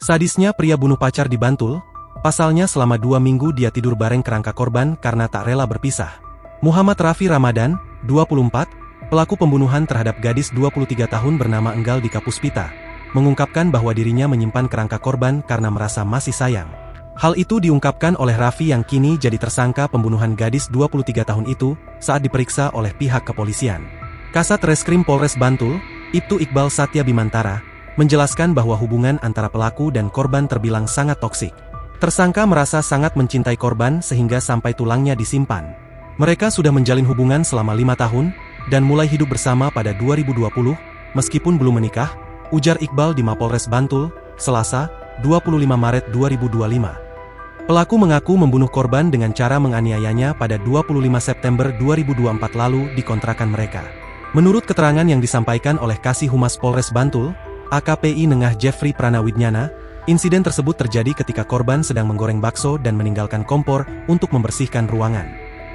Sadisnya pria bunuh pacar di Bantul, pasalnya selama 2 minggu dia tidur bareng kerangka korban karena tak rela berpisah. Muhammad Raffi Ramadan, 24, pelaku pembunuhan terhadap gadis 23 tahun bernama Enggal Dika Puspita, mengungkapkan bahwa dirinya menyimpan kerangka korban karena merasa masih sayang. Hal itu diungkapkan oleh Raffi yang kini jadi tersangka pembunuhan gadis 23 tahun itu saat diperiksa oleh pihak kepolisian. Kasat Reskrim Polres Bantul, Ibtu Iqbal Satya Bimantara, menjelaskan bahwa hubungan antara pelaku dan korban terbilang sangat toksik. Tersangka merasa sangat mencintai korban sehingga sampai tulangnya disimpan. Mereka sudah menjalin hubungan selama 5 tahun, dan mulai hidup bersama pada 2020, meskipun belum menikah, ujar Iqbal di Mapolres Bantul, Selasa, 25 Maret 2025. Pelaku mengaku membunuh korban dengan cara menganiayanya pada 25 September 2024 lalu di kontrakan mereka. Menurut keterangan yang disampaikan oleh Kasih Humas Polres Bantul, AKPI Nengah Jeffrey Pranawidnyana, insiden tersebut terjadi ketika korban sedang menggoreng bakso dan meninggalkan kompor untuk membersihkan ruangan.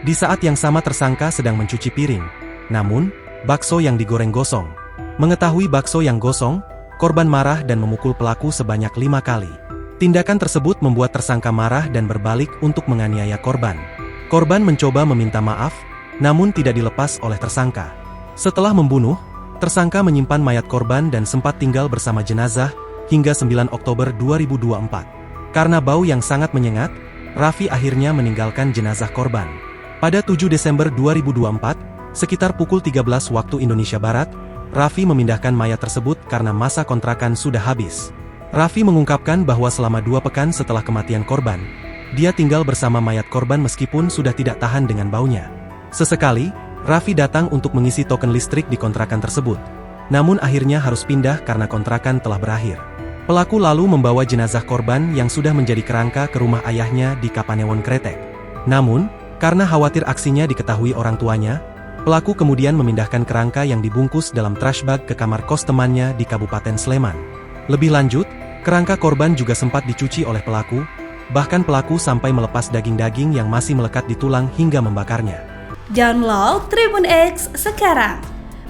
Di saat yang sama tersangka sedang mencuci piring. Namun, bakso yang digoreng gosong. Mengetahui bakso yang gosong, korban marah dan memukul pelaku sebanyak 5 kali. Tindakan tersebut membuat tersangka marah dan berbalik untuk menganiaya korban. Korban mencoba meminta maaf, namun tidak dilepas oleh tersangka. Setelah membunuh, tersangka menyimpan mayat korban dan sempat tinggal bersama jenazah hingga 9 Oktober 2024. Karena bau yang sangat menyengat, Raffi akhirnya meninggalkan jenazah korban. Pada 7 Desember 2024, sekitar pukul 13 waktu Indonesia Barat, Raffi memindahkan mayat tersebut karena masa kontrakan sudah habis. Raffi mengungkapkan bahwa selama 2 pekan setelah kematian korban, dia tinggal bersama mayat korban meskipun sudah tidak tahan dengan baunya. Sesekali, Raffi datang untuk mengisi token listrik di kontrakan tersebut. Namun akhirnya harus pindah karena kontrakan telah berakhir. Pelaku lalu membawa jenazah korban yang sudah menjadi kerangka ke rumah ayahnya di Kapanewon Kretek. Namun, karena khawatir aksinya diketahui orang tuanya, pelaku kemudian memindahkan kerangka yang dibungkus dalam trash bag ke kamar kos temannya di Kabupaten Sleman. Lebih lanjut, kerangka korban juga sempat dicuci oleh pelaku, bahkan pelaku sampai melepas daging-daging yang masih melekat di tulang hingga membakarnya. Download Tribun X sekarang,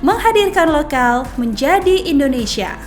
menghadirkan lokal menjadi Indonesia.